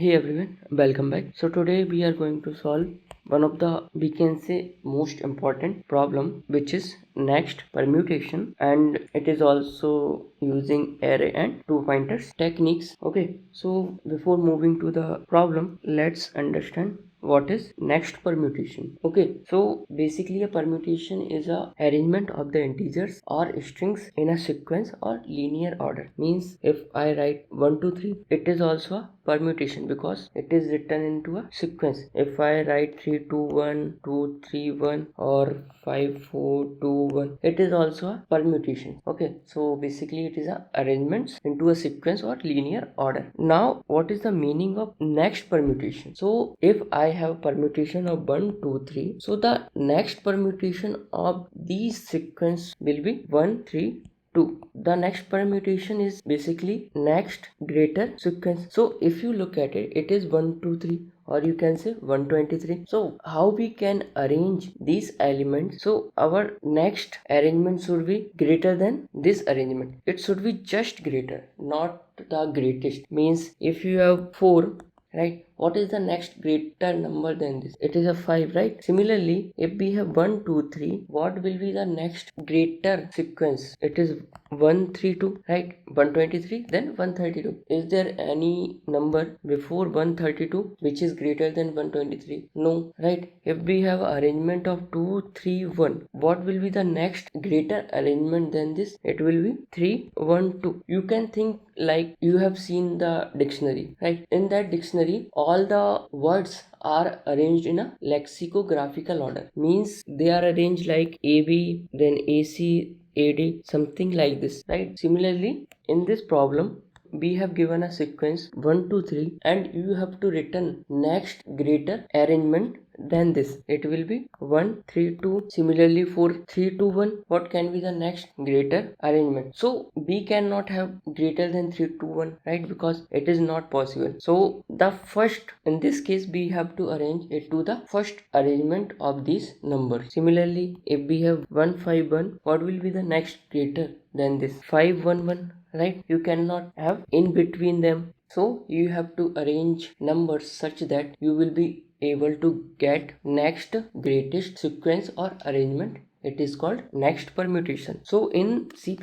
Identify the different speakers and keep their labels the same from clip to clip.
Speaker 1: Hey everyone, welcome back. So today we are going to solve one of the, we can say, most important problem, which is next permutation, and it is also using array and two pointers techniques. Okay, so before moving to the problem, let's understand what is next permutation. Okay, so basically a permutation is a arrangement of the integers or strings in a sequence or linear order. Means if I write 1 2 3, it is also a permutation because it is written into a sequence. If I write 3 2 1 2 3 1 or 5 4 2 1, it is also a permutation. Okay, so basically it is a arrangements into a sequence or linear order. Now what is the meaning of next permutation? So if I have permutation of 1 2 3, so the next permutation of these sequence will be 1 3 2. The next permutation is basically next greater sequence. So if you look at it, it is 1 2 3, or you can say 123. So how we can arrange these elements? So our next arrangement should be greater than this arrangement. It should be just greater, not the greatest. Means if you have 4, right, what is the next greater number than this? It is a 5, right? Similarly, if we have 1 2 3, what will be the next greater sequence? It is 132, right? 123, then 132. Is there any number before 132 which is greater than 123? No, right? If we have arrangement of 2 3 1, what will be the next greater arrangement than this? It will be 3 1 2. You can think like you have seen the dictionary, right? In that dictionary, all the words are arranged in a lexicographical order. Means they are arranged like AB, then AC, AD, something like this, right? Similarly, in this problem, we have given a sequence 1 2 3, and you have to return next greater arrangement than this. It will be 1 3 2. Similarly, for 3 2 1, what can be the next greater arrangement? So we cannot have greater than 3 2 1, right? Because it is not possible. So the first, in this case, we have to arrange it to the first arrangement of these numbers. Similarly, if we have 1 5 1, what will be the next greater than this? 5 1 1, right? You cannot have in between them. So you have to arrange numbers such that you will be able to get next greatest sequence or arrangement. It is called next permutation. So in C++,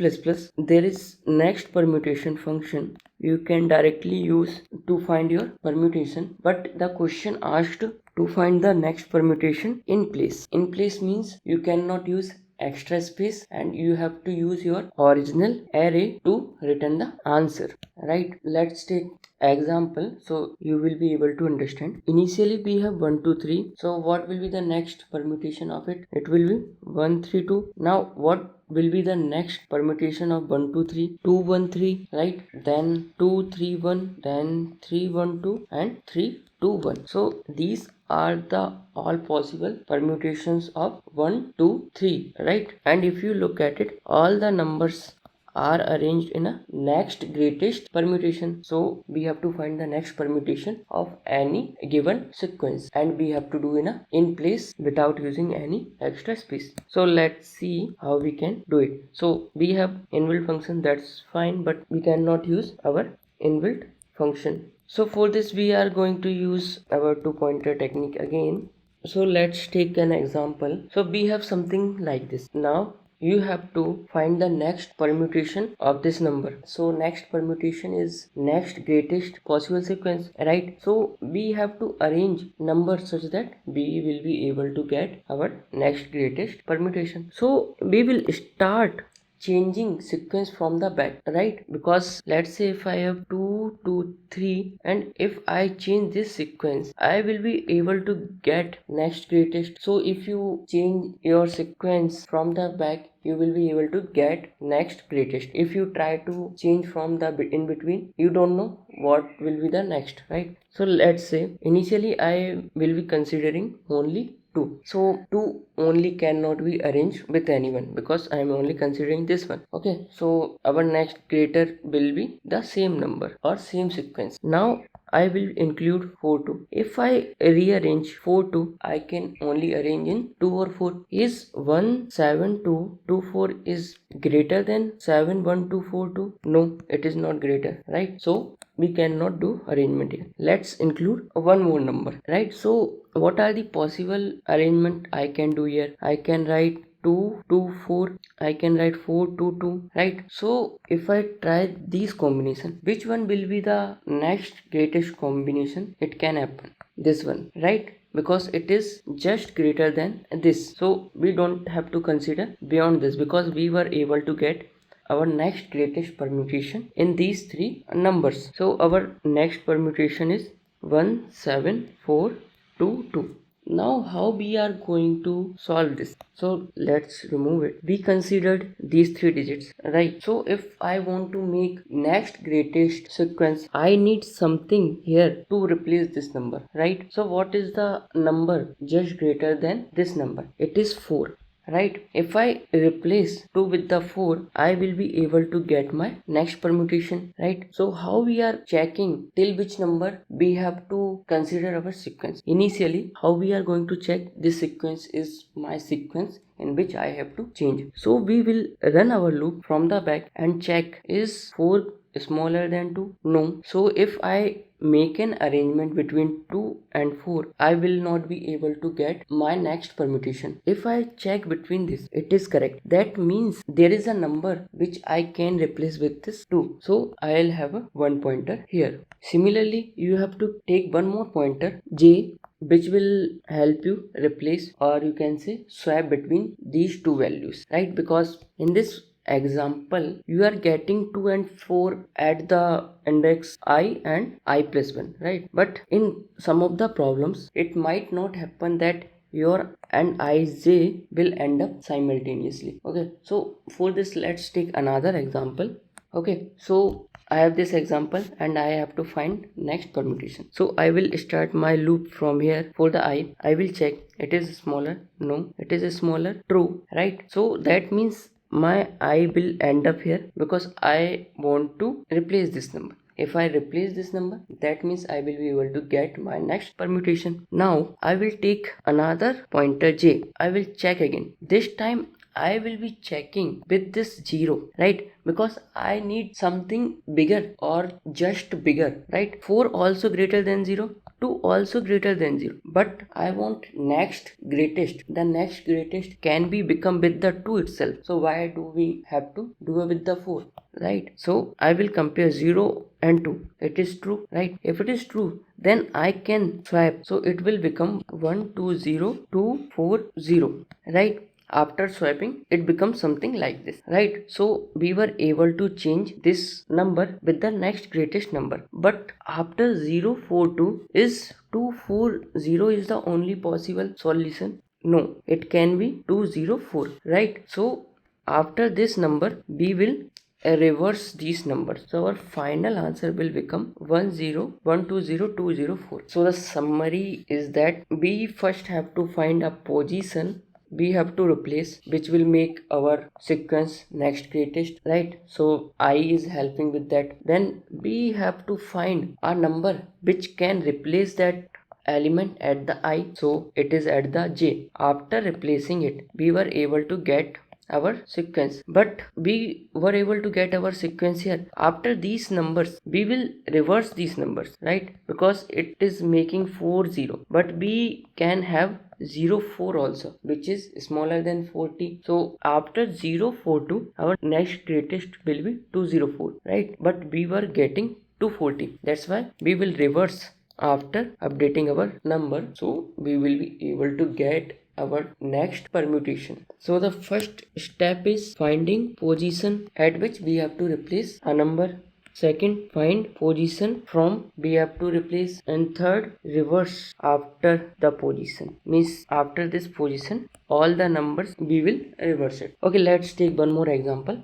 Speaker 1: there is next permutation function you can directly use to find your permutation, but the question asked to find the next permutation in place. In place means you cannot use extra space and you have to use your original array to return the answer, right? Let's take example so you will be able to understand. Initially we have 1 2 3, so what will be the next permutation of it? It will be 1 3 2. Now what will be the next permutation of 1 2 3? 2 1 3, right? Then 2 3 1, then 3 1 2, and 3 2 1. So these are the all possible permutations of 1 2 3, right? And if you look at it, all the numbers are arranged in a next greatest permutation. So we have to find the next permutation of any given sequence, and we have to do in place without using any extra space. So let's see how we can do it. So we have inbuilt function, that's fine, but we cannot use our inbuilt function. So for this we are going to use our two pointer technique again. So let's take an example. So we have something like this. Now you have to find the next permutation of this number. So next permutation is next greatest possible sequence, right? So we have to arrange numbers such that we will be able to get our next greatest permutation. So we will start changing sequence from the back, right? Because let's say if I have 2 2 3, and if I change this sequence, I will be able to get next greatest. So if you change your sequence from the back, you will be able to get next greatest. If you try to change from the in between, you don't know what will be the next, right? So let's say initially I will be considering only 2. So 2 only cannot be arranged with anyone because I am only considering this one. Okay, so our next greater will be the same number or same sequence. Now I will include 4 2. If I rearrange 4 2, I can only arrange in 2 or 4. Is 1 7 2 2 4 is greater than 7 1 2 4 2? No, it is not greater, right? So we cannot do arrangement here. Let's include one more number, right? So what are the possible arrangement I can do here? I can write 2 2 4, I can write 4 2 2, right? So if I try these combination, which one will be the next greatest combination? It can happen this one, right? Because it is just greater than this, so we don't have to consider beyond this, because we were able to get our next greatest permutation in these three numbers. So our next permutation is 1 7 4 2 2. Now how we are going to solve this? So let's remove it. We considered these three digits, right? So if I want to make next greatest sequence, I need something here to replace this number, right? So what is the number just greater than this number? It is 4, right? If I replace 2 with the 4, I will be able to get my next permutation, right? So how we are checking till which number we have to consider our sequence? Initially, how we are going to check this sequence is my sequence in which I have to change. So we will run our loop from the back and check, is 4 smaller than 2? No. So if I make an arrangement between 2 and 4, I will not be able to get my next permutation. If I check between this, it is correct. That means there is a number which I can replace with this 2. So I'll have a 1 pointer here. Similarly, you have to take one more pointer j, which will help you replace, or you can say swap between these two values, right? Because in this example you are getting 2 and 4 at the index I and I plus 1, right? But in some of the problems it might not happen that your and ij will end up simultaneously. Okay, so for this let's take another example. Okay, so I have this example and I have to find next permutation. So I will start my loop from here. For the I will check, it is smaller, no, it is smaller, true, right? So that means my I will end up here because I want to replace this number. If I replace this number, that means I will be able to get my next permutation. Now I will take another pointer j. I will check again. This time I will be checking with this 0, right? Because I need something bigger or just bigger, right? 4 also greater than 0, 2 also greater than 0, but I want next greatest. The next greatest can be become with the 2 itself. So why do we have to do it with the 4, right? So I will compare 0 and 2. It is true, right? If it is true, then I can swap. So it will become 1 2 0 2 4 0, right? After swapping it becomes something like this, right? So we were able to change this number with the next greatest number. But after 042, is 240 is the only possible solution? No, it can be 204, right? So after this number we will reverse these numbers. So our final answer will become 10120 So the summary is that we first have to find a position we have to replace, which will make our sequence next greatest, right? So I is helping with that. Then we have to find a number which can replace that element at the I, so it is at the j. After replacing it, we were able to get our sequence, but we were able to get our sequence here. After these numbers we will reverse these numbers, right? Because it is making 40, but we can have 04 also, which is smaller than 40. So after 042 our next greatest will be 204, right? But we were getting 240, that's why we will reverse after updating our number, so we will be able to get our next permutation. So the first step is finding position at which we have to replace a number. Second, find position from we have to replace. And third, reverse after the position. Means after this position, all the numbers we will reverse it. Okay, let's take one more example.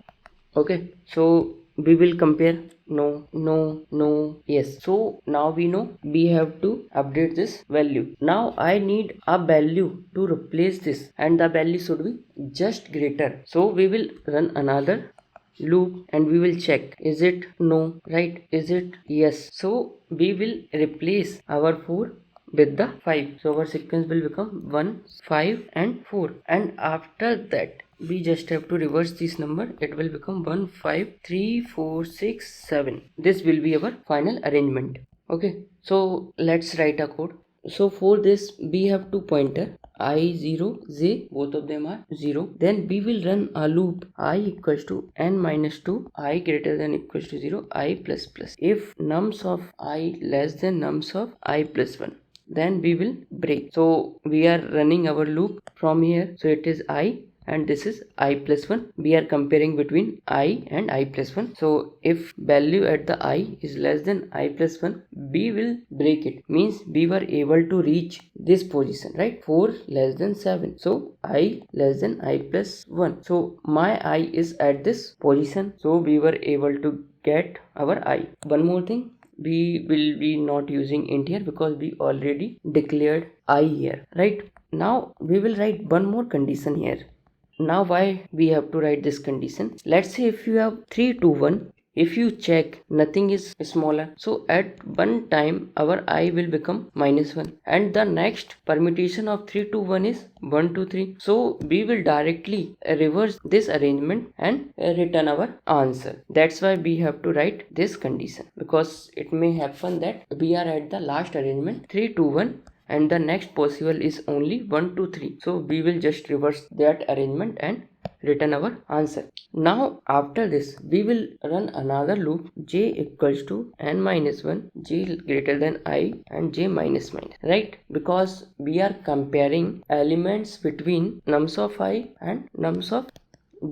Speaker 1: Okay, so we will compare no, yes. So now we know we have to update this value. Now I need a value to replace this, and the value should be just greater. So we will run another loop and we will check, is it no, right, is it yes. So we will replace our 4 with the 5. So our sequence will become 1, 5 and 4, and after that we just have to reverse this number. It will become 1, 5, 3, 4, 6, 7. This will be our final arrangement. Okay, so let's write a code. So for this we have two pointer I0 j, both of them are 0. Then we will run a loop I equals to n minus 2 I greater than equals to 0 I plus plus. If nums of I less than nums of I plus 1, then we will break. So we are running our loop from here. So it is I and this is I plus 1. We are comparing between I and I plus 1. So if value at the I is less than I plus 1, we will break it. Means we were able to reach this position, right? 4 less than 7. So I less than I plus 1. So my I is at this position. So we were able to get our I. One more thing, we will be not using int here because we already declared I here, right? Now we will write one more condition here. Now why we have to write this condition? Let's say if you have 3 to 1, if you check nothing is smaller, so at one time our I will become minus 1 and the next permutation of 3 to 1 is 1 to 3. So we will directly reverse this arrangement and return our answer. That's why we have to write this condition, because it may happen that we are at the last arrangement 3 to 1 and the next possible is only 1 to 3. So we will just reverse that arrangement and return our answer. Now after this we will run another loop j equals to n minus 1 j greater than I and j minus minus, right? Because we are comparing elements between nums of I and nums of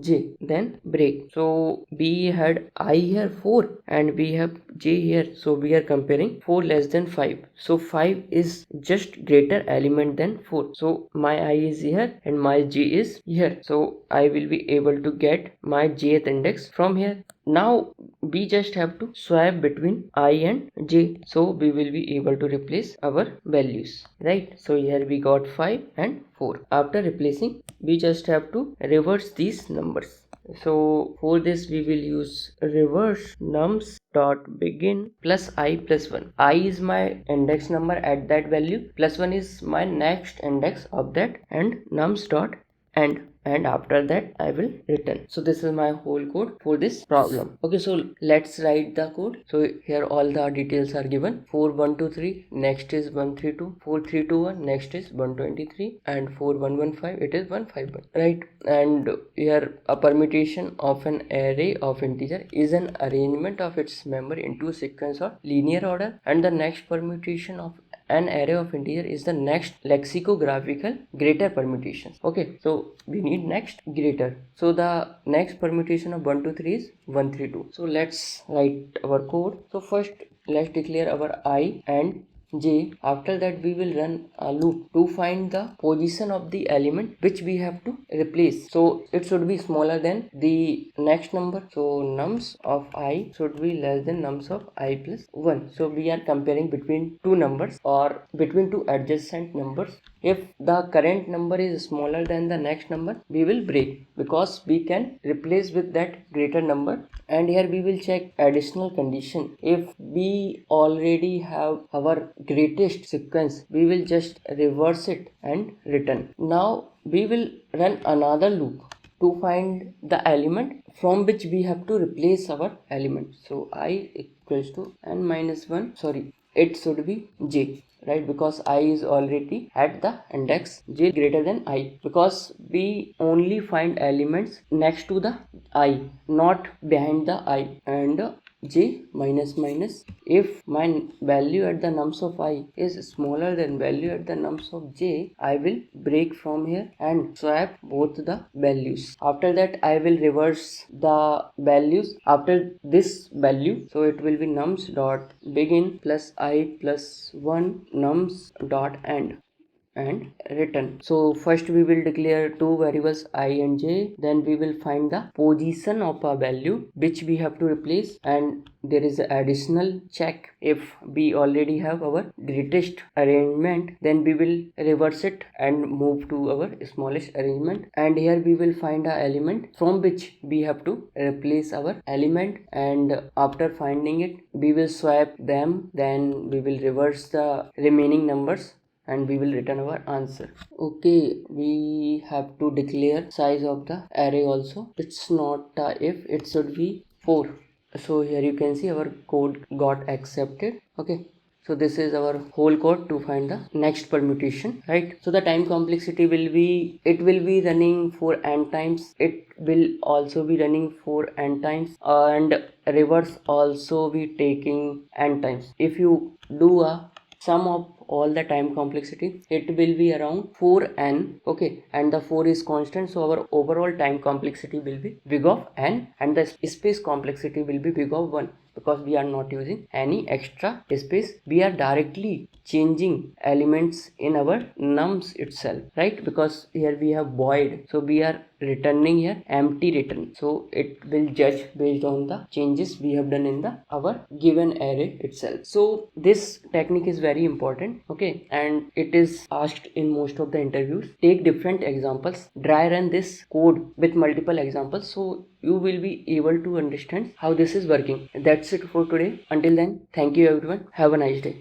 Speaker 1: j, then break. So we had I here 4 and we have j here, so we are comparing 4 less than 5. So 5 is just greater element than 4. So my I is here and my j is here, so I will be able to get my jth index from here. Now we just have to swap between I and j, so we will be able to replace our values, right? So here we got 5 and 4. After replacing, we just have to reverse these numbers. So for this we will use reverse nums dot begin plus I plus 1. I is my index number at that value, plus 1 is my next index of that, and nums dot end, and after that I will return. So this is my whole code for this problem. Okay, so let's write the code. So here all the details are given. 4 1 2 3, next is 1 3 2, 4 3 2 1, next is 123, and 4 1 1 5, it is 151, right? And here a permutation of an array of integer is an arrangement of its member into a sequence or linear order, and the next permutation of an array of integer is the next lexicographical greater permutation. Okay, so we need next greater. So the next permutation of 1 to 3 is 132. So let's write our code. So first let's declare our I and j. After that we will run a loop to find the position of the element which we have to replace. So it should be smaller than the next number. So nums of I should be less than nums of I plus 1. So we are comparing between two numbers or between two adjacent numbers. If the current number is smaller than the next number, we will break, because we can replace with that greater number. And here we will check additional condition. If we already have our greatest sequence, we will just reverse it and return. Now we will run another loop to find the element from which we have to replace our element. So I equals to n minus 1, sorry, it should be j, right? Because I is already at the index j greater than I, because we only find elements next to the I, not behind the I. And j minus minus, if my value at the nums of I is smaller than value at the nums of j, I will break from here and swap both the values. After that I will reverse the values after this value. So it will be nums dot begin plus I plus 1 nums dot end. and return. So first we will declare two variables I and j, then we will find the position of a value which we have to replace, and there is an additional check. If we already have our greatest arrangement, then we will reverse it and move to our smallest arrangement, and here we will find a element from which we have to replace our element, and after finding it we will swap them, then we will reverse the remaining numbers and we will return our answer. Okay, we have to declare size of the array also. It's not if, it should be 4. So here you can see our code got accepted. Okay, so this is our whole code to find the next permutation, right? So the time complexity will be, it will be running for n times, it will also be running for n times, and reverse also be taking n times. If you do a sum of all the time complexity, it will be around 4n. Okay, and the 4 is constant, so our overall time complexity will be big of n, and the space complexity will be big of 1, because we are not using any extra space, we are directly changing elements in our nums itself, right? Because here we have void, so we are returning here empty return, so it will judge based on the changes we have done in the our given array itself. So this technique is very important. Okay, and it is asked in most of the interviews. Take different examples, dry run this code with multiple examples, so you will be able to understand how this is working. That's it for today. Until then, thank you everyone, have a nice day.